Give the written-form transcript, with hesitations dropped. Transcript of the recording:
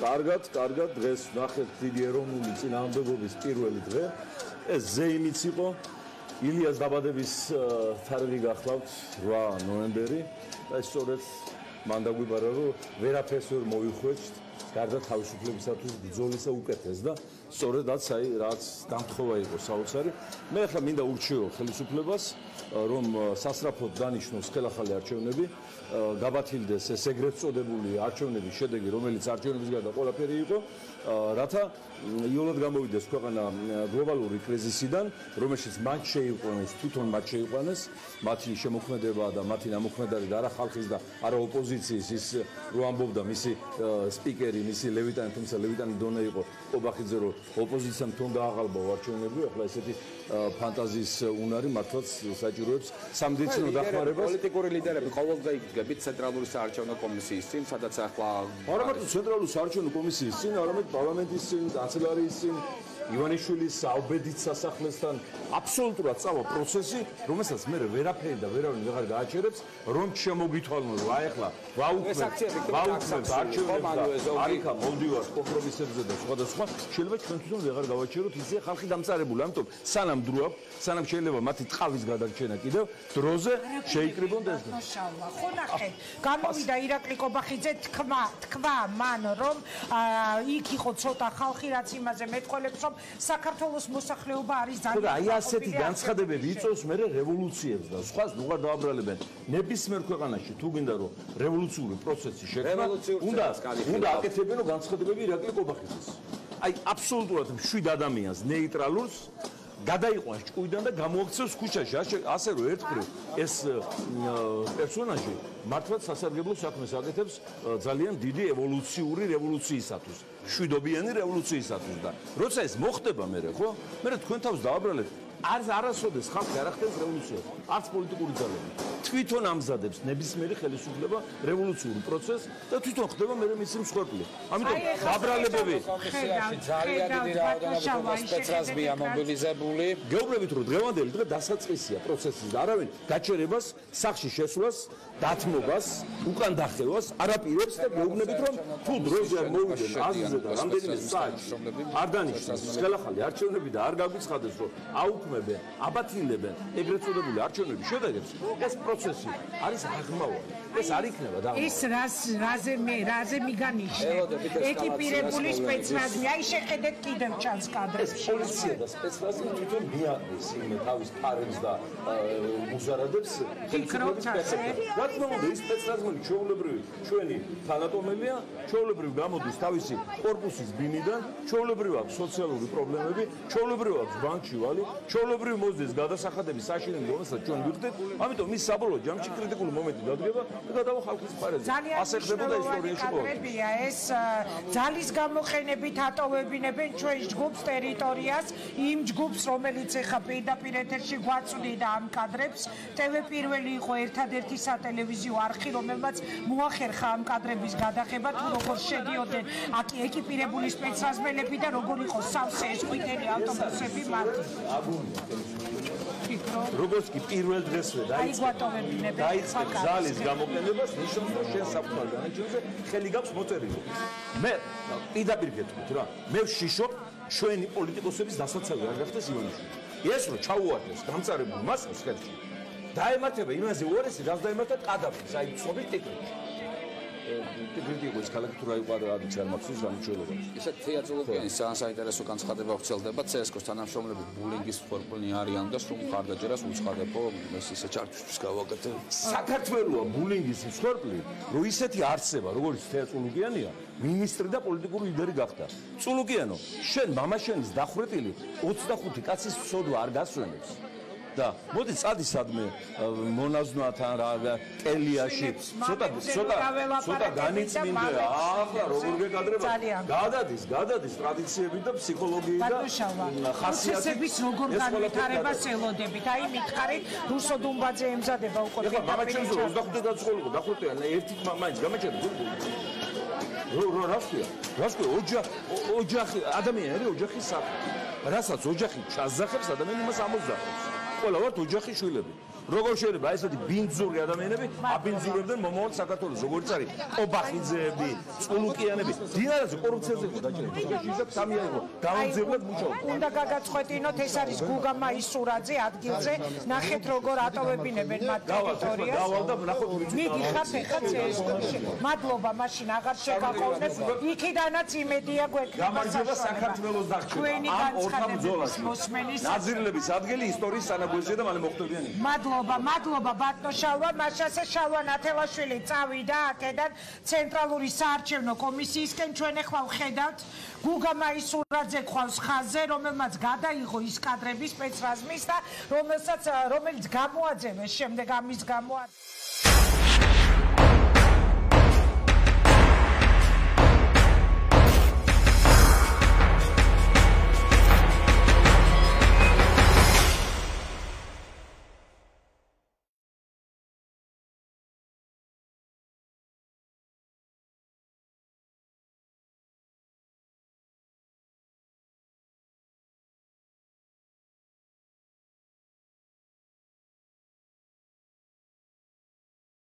კარგად, დღეს ნახეთ დიდი ეროვნული წინააღმდეგობის პირველი დღე. ეს ზეიმიც იყო. ილიას დაბადების თარიღი გახლავთ 8 ნოემბერი. ეს სწორედ მან დაგვიბარა, რომ ვერაფერს ვერ მოიხვეჭთ, გარდა თავისუფლებისათვის ბრძოლისა უკეთეს და სწორედაც რაც დამთხოვა იყო საოცარი. მე ახლა მინდა ურჩიო ხელისუფლებას, რომ სასწრაფოდ დანიშნოს ხელახალი არჩევნები, გაბათილდეს ეს ეგრეთ წოდებული არჩევნების შედეგი, რომელიც არჩევნების გარდა ყველაფერი იყო, რათა იოლად გამოვიდეს ქვეყანა გლობალური კრიზისიდან, რომელშიც მათ შეიყვანეს, თვითონ მათ შეიყვანეს, მათი შემოქმედება და მათი ნამოქმედარი და არა ხალხის და არა ოპოზიციის ის რო ამბობდა მისი სპიკერი, მისი ლევიტანი, თუმცა ლევიტანი დონე იყო ობახიძე, რომ ოპოზიციამ თვითონ გააღალბა არჩევნები, ახლა ესეთი ფანტაზიის უნარი მართლაც საჭიროებს სამედიცინო დახმარებას. პოლიტიკური ლიდერები ყოველდღე იდგებით ცენტრალური საარჩევნო კომისიის წინ, სადაც ახლა არა მარტო ცენტრალური საარჩევნო კომისიის წინ, არამედ პარლამენტის წინ, კანცელარიის წინ, ივანიშვილის აუბედით სასახლესთან აბსოლუტურად წავა პროცესი, რომელსაც მე ვერაფერი და ვერავინ ვეღარ გააჩერებს, რომ შემოგითვალონ, რომ აი ახლა ვაუქცევთ არჩევნებს და არიქა მოვდივართ კომპრომისებზე და სხვადასხვა, შეიძლება ჩვენ თვითონ ვეღარ გავაჩეროთ, ისე ხალხი დამწარებული, ამიტომ სანამ დრო აქვს, სანამ შეიძლება მათი ტყავის გადარჩენა კიდევ დროზე შეიკრიბონ და ეს. ხო ნახეთ, გამოვიდა ირაკლი კობახიძე თქვა მან, რომ იქ იყო ცოტა ხალხი, რაც იმაზე მეტყოლებს, რომ საქართველოს მოსახლეობა არის ძალიან აი ასეთი განცხადებები იწვევს მე რევოლუციებს და სხვას უღარ დააბრალებენ ნებისმიერ ქვეყანაში თუ გინდა რომ რევოლუციური პროცესი შექმნა უნდა აკეთებინო განცხადებები ირაკლი კობახიძეს აი აბსოლუტურად მშვიდ ადამიანს ნეიტრალურს გადაიყვანს ჭკუიდან და გამოაქცევს ქუჩაში ასე რომ ერთგვარ ეს პერსონაჟი მართლაც სასარგებლო საქმეს აკეთებს ძალიან დიდი ევოლუციური რევოლუციისათვის შვიდობიანი რევოლუციისათვის და როცა ეს მოხდება მე ხო მე თქვენ თავს დააბრალეთ არასოდეს ხალხი არ ახდენს რევოლუციას არც პოლიტიკური ძალები თვითონ ამზადებს ნებისმიერი ხელისუფლება რევოლუციურ პროცესს და თვითონ ხდება მე მისი მსხვერპლი ამიტომ დაბრალებები კომისიაში ძალიან დიდი რაოდენობით სპეცრაზმია მობილიზებული გეუბნებით რომ დღევანდელი დღე დასაწყისია პროცესის და არავინ გაჩერებას სახში შესვლას დათმობას უკან დახევას არაპირებს და გეუბნებით რომ თუ დროზე არ მოვიდნენ აზრზე და რამდენიმე საათში არ დანიშნეს ხელახალი არჩევნები და არ გაგვიცხადეს რომ აუქმებენ აბათილებენ ეგრეთ წოდებული არჩევნების შედეგებს ეს პროცესი არის აღმავალი ეს არ იქნება და ეს რაზე მიგანიშნე ეკიპირებული სპეცრაზმი აი შეხედეთ კიდევ ჩანს კადრებში ეს პოლიცია და სპეცრაზმი თვითონ მიაყენს იმ თავის ფარებს და მუზარადებს ფიქრობთ ასე რა თქმა უნდა ის სპეცრაზმი ჩვეულებრივი ჩვენი თანატომებია ჩვეულებრივ გამოდის თავისი კორპუსის ბინიდან ჩვეულებრივ აქვს სოციალური პრობლემები ჩვეულებრივ აქვს ბანკში ვალი ჩვეულებრივ მოძდეს გადასახადების საშინელი რომელსაც ჩვენ ვიხდით ამიტომ ის საბოლოო ჯამში კრიტიკული მომენტი დადგება და გადავა ხალხის ფარაზე ასე ხდებოდა ისტორიაში კადრებია ეს ძალის გამოყენებით ატოვებინებენ ჩვენ ჯგუფს ტერიტორიას იმ ჯგუფს რომელიც ეხა პირდაპირ ეთერში გვაწვდიდა ამ კადრებს TV პირველი იყო ერთადერთი სატელევიზიო არხი რომელმაც მოახერხა ამ კადრების გადაღება თუ როგორ შედიოდნენ ეკიპირებული სპეცრაზმელები და როგორ იყო სავსე ეს ყვითელი ავტობუსები მათი როგორც კი პირველ დღესვე დაიწყე ზალის გამოყენებას ნიშნავს რომ შენ საკუთარ განაჩენზე ხელი გაქვს მოწერილი მე პირდაპირ გეტყვით რა მე ვშიშობ ჩვენი პოლიტიკოსების დასაცავი არ გახდეს ივანიშვილი ეს რომ ჩაუვარდეს გამწარებულ მასას ხელში დაემართება იმაზე უარესი რაც დაემართა ყადაფის აი ცობით ტიკრიტი ტიკრიტი ის ქალაქი თუ რა იყო რა ვიცი არ მახსოვს რამჩვეულობა ესეთ თეატროლოგიანი საინტერესო განცხადება ვრცელდება CSKO-ს თანამშრომლები ბულინგის მსხვერპლი არიან და სულ მხარდაჭერას უცხადებო ეს ისე ჩარჩვის გავაკეთე საქართველოა ბულინგის მსხვერპლი რომ ისეთი არსება როგორც თეატროლოგიანია მინისტრი და პოლიტიკური ლიდერი გახდა წულუკიანო შენ მამაშენის დახვრეტილი 25 კაცის სოდვა არ გასვენებს და მოდი წადი სადმე მონაზვნათან რა კელიაში ცოტა განიწმინდა ახლა როგორ გეკადრება გადადის ტრადიციები და ფსიქოლოგია და ხასიათების როგორ განვითარებას ელოდებით აი მითხარით რუსო დუმბაძე ემზადება უკვე ეხლა მამაჩემს 25 დაწყვეტილება დახვრეტია ერთი მაინც გამაჩერდა რასკია ოჯახი ადამიანი ოჯახის საქმე რასაც ოჯახი ჩაზახებს ადამიანი იმას ამოძახებს ყველა ვართ ოჯახის შვილები როგორ შეიძლება ესეთი ბინძური ადამიანები აბინძურებდნენ მომავალ საქართველოს, როგორც არის ობახიძეები, წულუკიანები, დინარაზე კორუფციაზე იყო დაჭერილი. შეიძლება სამია იყო დაუძებლად მუშაობა. უნდა გაგაწყვეტინოთ, ეს არის გუგა მაისურაძე ადგილზე, ნახეთ როგორ ატოვებინებენ მათ ტერიტორიას. დავალ და ნახოთ მიდიხარ ხა CSK-ში. მადლობა, მაშინ აღარ შეგაყოვნებ. იქიდანაც იმედია გვექნება. გამარჯვება საქართველოს დარჩენა. ამ ორთა ბრძოლაში ნაზირლების ადგილი ისტორიის სანაგვეშია და მალე მოხდებიან. მადლობა ბატონო შალვა, მაშასე შალვა ნათელაშვილი წავიდა აქედან ცენტრალური საარჩევნო კომისიისკენ. ჩვენ ახლა ვხედავთ გუგა მაისურაძე ყავს ხაზზე, რომელმაც გადაიღო ის კადრები სპეცრაზმის და რომელიც გამოაძევეს შემდეგ ამის გამოაძევეს.